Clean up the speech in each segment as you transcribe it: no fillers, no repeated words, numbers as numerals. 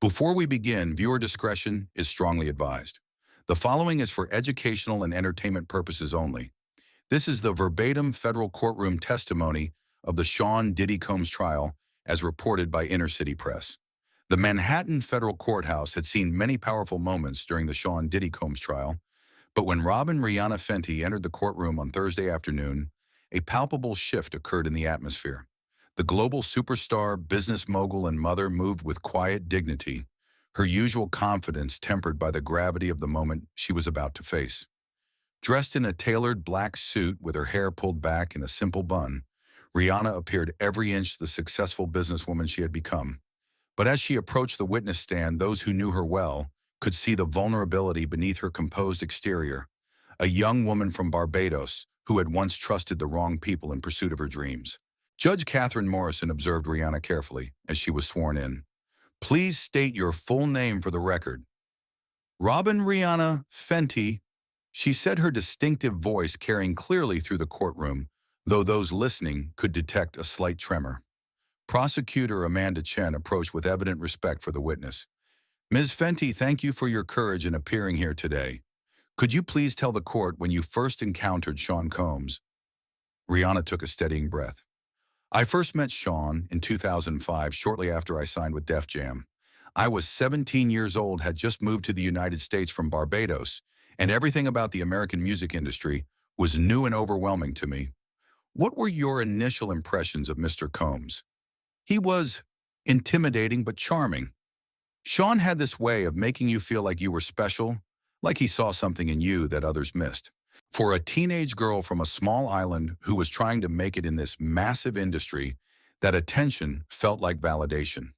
Before we begin, viewer discretion is strongly advised. The following is for educational and entertainment purposes only. This is the verbatim federal courtroom testimony of the Sean Diddy Combs trial as reported by Inner City Press. The Manhattan Federal Courthouse had seen many powerful moments during the Sean Diddy Combs trial, but when Robin Rihanna Fenty entered the courtroom on Thursday afternoon, a palpable shift occurred in the atmosphere. The global superstar, business mogul, and mother moved with quiet dignity, her usual confidence tempered by the gravity of the moment she was about to face. Dressed in a tailored black suit with her hair pulled back in a simple bun, Rihanna appeared every inch the successful businesswoman she had become. But as she approached the witness stand, those who knew her well could see the vulnerability beneath her composed exterior, a young woman from Barbados who had once trusted the wrong people in pursuit of her dreams. Judge Catherine Morrison observed Rihanna carefully as she was sworn in. "Please state your full name for the record." "Robin Rihanna Fenty," she said, her distinctive voice carrying clearly through the courtroom, though those listening could detect a slight tremor. Prosecutor Amanda Chen approached with evident respect for the witness. "Ms. Fenty, thank you for your courage in appearing here today. Could you please tell the court when you first encountered Sean Combs?" Rihanna took a steadying breath. "I first met Sean in 2005, shortly after I signed with Def Jam. I was 17 years old, had just moved to the United States from Barbados, and everything about the American music industry was new and overwhelming to me." "What were your initial impressions of Mr. Combs?" "He was intimidating but charming. Sean had this way of making you feel like you were special, like he saw something in you that others missed." For a teenage girl from a small island who was trying to make it in this massive industry, that attention felt like validation.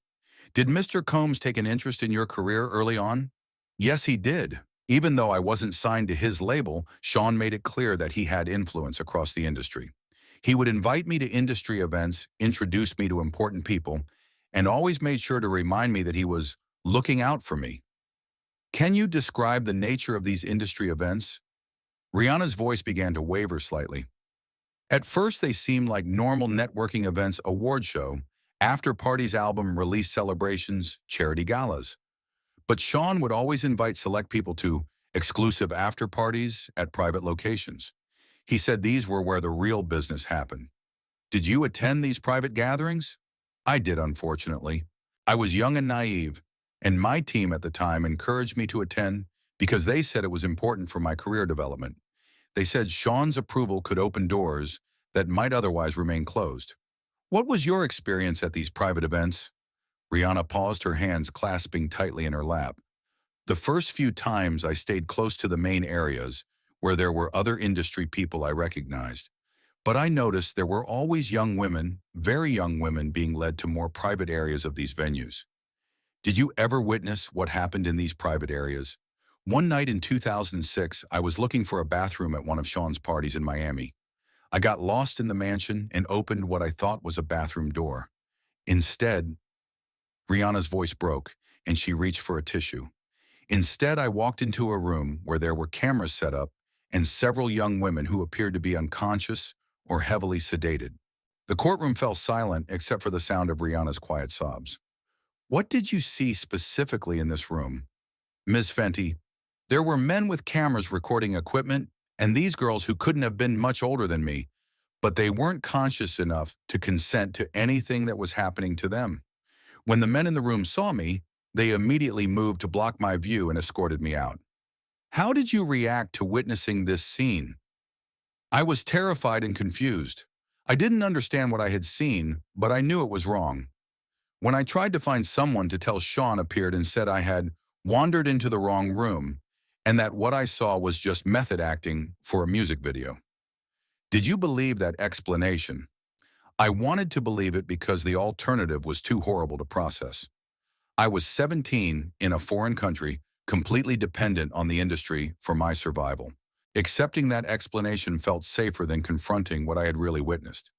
"Did Mr. Combs take an interest in your career early on?" "Yes, he did. Even though I wasn't signed to his label, Sean made it clear that he had influence across the industry. He would invite me to industry events, introduce me to important people, and always made sure to remind me that he was looking out for me." "Can you describe the nature of these industry events?" Rihanna's voice began to waver slightly. "At first they seemed like normal networking events, award show, after parties, album release celebrations, charity galas. But Sean would always invite select people to exclusive after parties at private locations. He said these were where the real business happened." "Did you attend these private gatherings?" "I did, unfortunately. I was young and naive, and my team at the time encouraged me to attend because they said it was important for my career development. They said Sean's approval could open doors that might otherwise remain closed." "What was your experience at these private events?" Rihanna paused, her hands clasping tightly in her lap. "The first few times I stayed close to the main areas where there were other industry people I recognized. But I noticed there were always young women, very young women, being led to more private areas of these venues." "Did you ever witness what happened in these private areas?" "One night in 2006, I was looking for a bathroom at one of Sean's parties in Miami. I got lost in the mansion and opened what I thought was a bathroom door. Instead," Rihanna's voice broke, and she reached for a tissue. "Instead, I walked into a room where there were cameras set up and several young women who appeared to be unconscious or heavily sedated." The courtroom fell silent except for the sound of Rihanna's quiet sobs. "What did you see specifically in this room?" "Ms. Fenty, there were men with cameras recording equipment, and these girls who couldn't have been much older than me, but they weren't conscious enough to consent to anything that was happening to them. When the men in the room saw me, they immediately moved to block my view and escorted me out." "How did you react to witnessing this scene?" "I was terrified and confused. I didn't understand what I had seen, but I knew it was wrong. When I tried to find someone to tell, Sean appeared and said I had wandered into the wrong room, and that what I saw was just method acting for a music video." "Did you believe that explanation?" "I wanted to believe it because the alternative was too horrible to process. I was 17 in a foreign country, completely dependent on the industry for my survival. Accepting that explanation felt safer than confronting what I had really witnessed."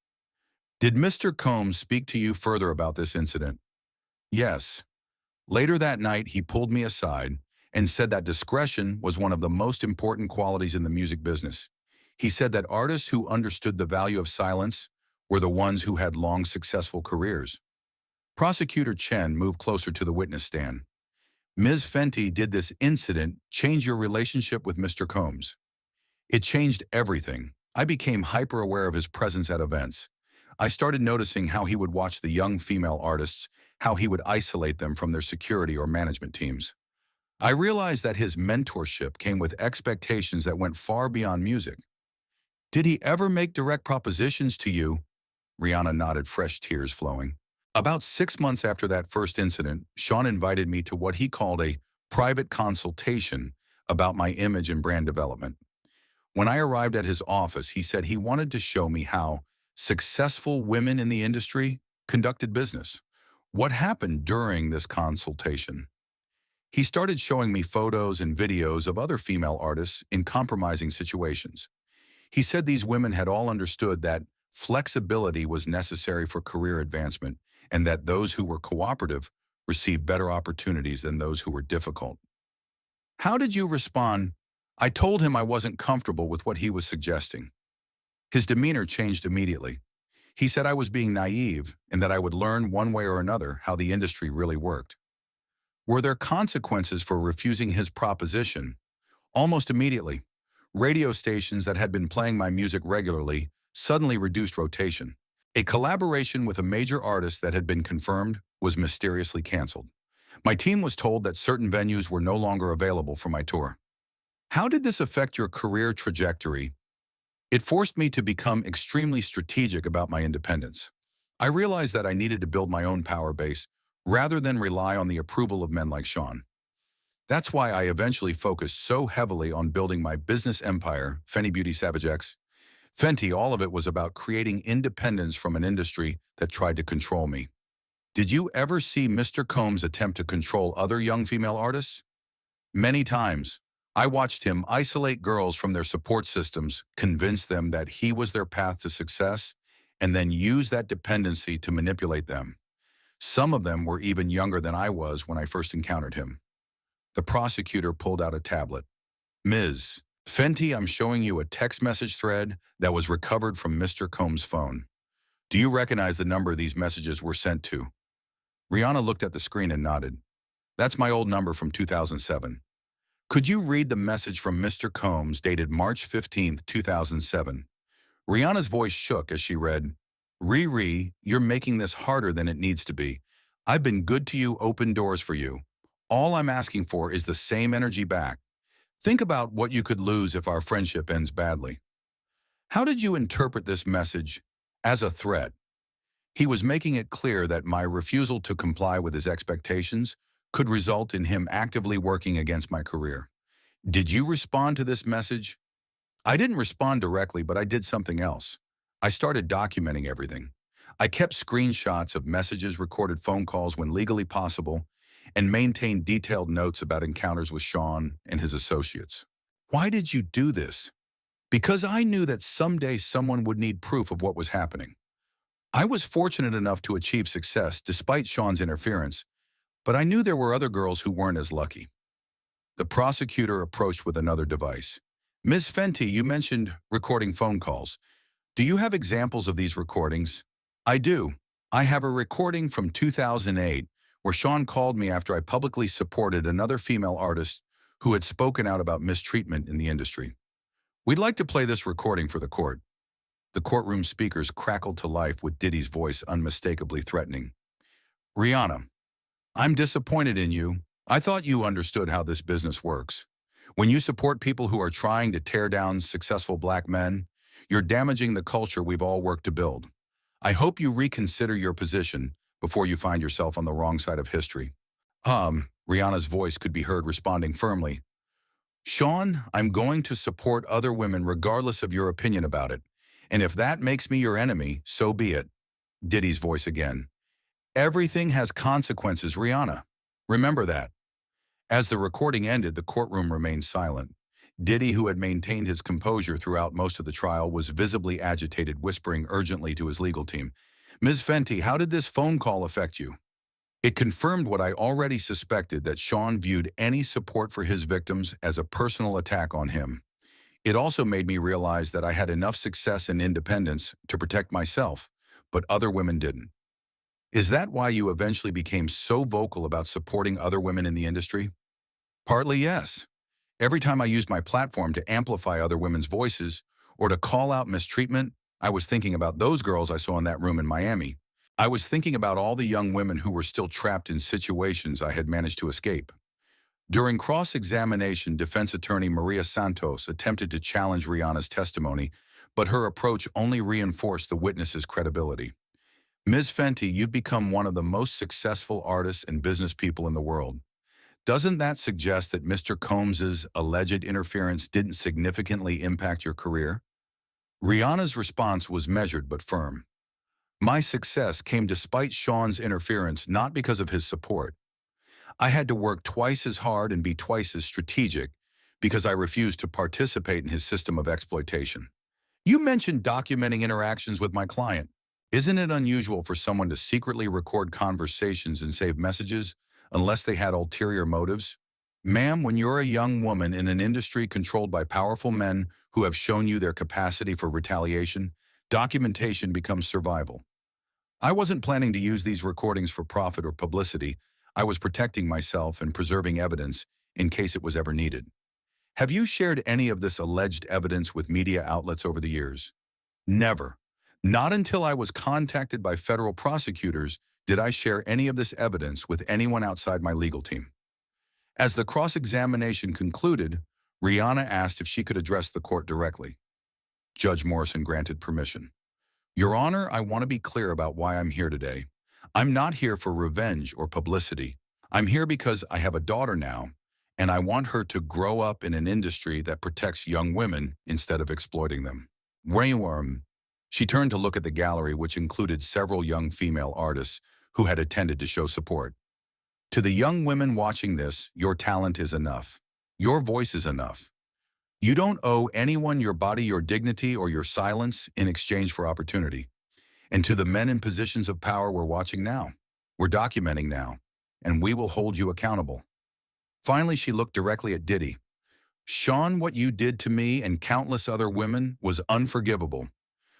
"Did Mr. Combs speak to you further about this incident?" "Yes. Later that night, he pulled me aside and said that discretion was one of the most important qualities in the music business. He said that artists who understood the value of silence were the ones who had long, successful careers." Prosecutor Chen moved closer to the witness stand. Ms. Fenty, did this incident change your relationship with Mr. Combs? It changed everything. I became hyper-aware of his presence at events. I started noticing how he would watch the young female artists, how he would isolate them from their security or management teams. I realized that his mentorship came with expectations that went far beyond music. Did he ever make direct propositions to you? Rihanna nodded, fresh tears flowing. About 6 months after that first incident, Sean invited me to what he called a private consultation about my image and brand development. When I arrived at his office, he said he wanted to show me how successful women in the industry conducted business. What happened during this consultation? He started showing me photos and videos of other female artists in compromising situations. He said these women had all understood that flexibility was necessary for career advancement and that those who were cooperative received better opportunities than those who were difficult. How did you respond? I told him I wasn't comfortable with what he was suggesting. His demeanor changed immediately. He said I was being naive and that I would learn one way or another how the industry really worked. Were there consequences for refusing his proposition? Almost immediately, radio stations that had been playing my music regularly suddenly reduced rotation. A collaboration with a major artist that had been confirmed was mysteriously canceled. My team was told that certain venues were no longer available for my tour. How did this affect your career trajectory? It forced me to become extremely strategic about my independence. I realized that I needed to build my own power base rather than rely on the approval of men like Sean. That's why I eventually focused so heavily on building my business empire, Fenty Beauty Savage X. Fenty, all of it was about creating independence from an industry that tried to control me. Did you ever see Mr. Combs attempt to control other young female artists? Many times. I watched him isolate girls from their support systems, convince them that he was their path to success, and then use that dependency to manipulate them. Some of them were even younger than I was when I first encountered him. The prosecutor pulled out a tablet. Ms. Fenty, I'm showing you a text message thread that was recovered from Mr. Combs' phone. Do you recognize the number these messages were sent to? Rihanna looked at the screen and nodded. That's my old number from 2007. Could you read the message from Mr. Combs dated March 15th, 2007? Rihanna's voice shook as she read, Riri, you're making this harder than it needs to be. I've been good to you, open doors for you. All I'm asking for is the same energy back. Think about what you could lose if our friendship ends badly. How did you interpret this message as a threat? He was making it clear that my refusal to comply with his expectations could result in him actively working against my career. Did you respond to this message? I didn't respond directly, but I did something else. I started documenting everything. I kept screenshots of messages, recorded phone calls when legally possible, and maintained detailed notes about encounters with Sean and his associates. Why did you do this? Because I knew that someday someone would need proof of what was happening. I was fortunate enough to achieve success despite Sean's interference, but I knew there were other girls who weren't as lucky. The prosecutor approached with another device. Ms. Fenty, you mentioned recording phone calls. Do you have examples of these recordings? I do. I have a recording from 2008 where Sean called me after I publicly supported another female artist who had spoken out about mistreatment in the industry. We'd like to play this recording for the court. The courtroom speakers crackled to life with Diddy's voice unmistakably threatening. Rihanna, I'm disappointed in you. I thought you understood how this business works. When you support people who are trying to tear down successful black men, you're damaging the culture we've all worked to build. I hope you reconsider your position before you find yourself on the wrong side of history. Rihanna's voice could be heard responding firmly. Sean, I'm going to support other women regardless of your opinion about it. And if that makes me your enemy, so be it. Diddy's voice again. Everything has consequences, Rihanna. Remember that. As the recording ended, the courtroom remained silent. Diddy, who had maintained his composure throughout most of the trial, was visibly agitated, whispering urgently to his legal team. Ms. Fenty, how did this phone call affect you? It confirmed what I already suspected, that Sean viewed any support for his victims as a personal attack on him. It also made me realize that I had enough success and independence to protect myself, but other women didn't. Is that why you eventually became so vocal about supporting other women in the industry? Partly yes. Every time I used my platform to amplify other women's voices or to call out mistreatment, I was thinking about those girls I saw in that room in Miami. I was thinking about all the young women who were still trapped in situations I had managed to escape. During cross-examination, defense attorney Maria Santos attempted to challenge Rihanna's testimony, but her approach only reinforced the witness's credibility. Ms. Fenty, you've become one of the most successful artists and business people in the world. Doesn't that suggest that Mr. Combs's alleged interference didn't significantly impact your career? Rihanna's response was measured but firm. My success came despite Sean's interference, not because of his support. I had to work twice as hard and be twice as strategic because I refused to participate in his system of exploitation. You mentioned documenting interactions with my client. Isn't it unusual for someone to secretly record conversations and save messages unless they had ulterior motives? Ma'am, when you're a young woman in an industry controlled by powerful men who have shown you their capacity for retaliation, documentation becomes survival. I wasn't planning to use these recordings for profit or publicity. I was protecting myself and preserving evidence in case it was ever needed. Have you shared any of this alleged evidence with media outlets over the years? Never. Not until I was contacted by federal prosecutors did I share any of this evidence with anyone outside my legal team. As the cross-examination concluded, Rihanna asked if she could address the court directly. Judge Morrison granted permission. Your Honor, I want to be clear about why I'm here today. I'm not here for revenge or publicity. I'm here because I have a daughter now, and I want her to grow up in an industry that protects young women instead of exploiting them. Warm. She turned to look at the gallery, which included several young female artists who had attended to show support. To the young women watching this, your talent is enough. Your voice is enough. You don't owe anyone your body, your dignity, or your silence in exchange for opportunity. And to the men in positions of power, we're watching now. We're documenting now. And we will hold you accountable. Finally, she looked directly at Diddy. Sean, what you did to me and countless other women was unforgivable.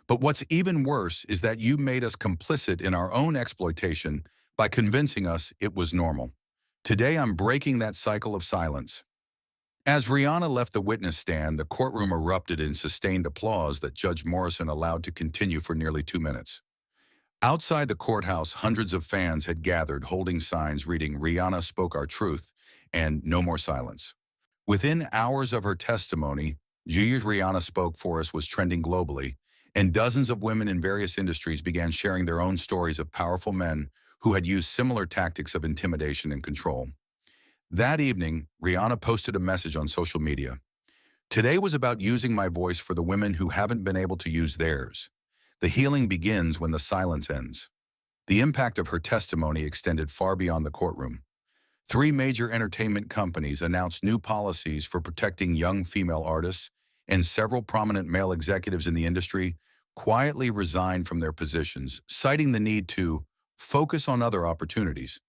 But what's even worse is that you made us complicit in our own exploitation by convincing us it was normal. Today, I'm breaking that cycle of silence. As Rihanna left the witness stand, the courtroom erupted in sustained applause that Judge Morrison allowed to continue for nearly 2 minutes. Outside the courthouse, hundreds of fans had gathered holding signs reading "Rihanna spoke our truth" and "No more silence." Within hours of her testimony, Rihanna spoke for us was trending globally, and dozens of women in various industries began sharing their own stories of powerful men who had used similar tactics of intimidation and control. That evening, Rihanna posted a message on social media. Today was about using my voice for the women who haven't been able to use theirs. The healing begins when the silence ends. The impact of her testimony extended far beyond the courtroom. 3 major entertainment companies announced new policies for protecting young female artists, and several prominent male executives in the industry quietly resigned from their positions, citing the need to focus on other opportunities.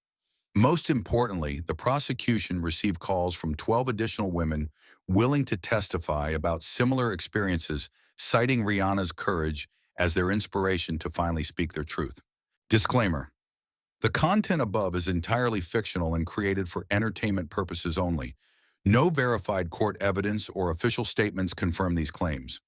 Most importantly, the prosecution received calls from 12 additional women willing to testify about similar experiences, citing Rihanna's courage as their inspiration to finally speak their truth. Disclaimer: the content above is entirely fictional and created for entertainment purposes only. No verified court evidence or official statements confirm these claims.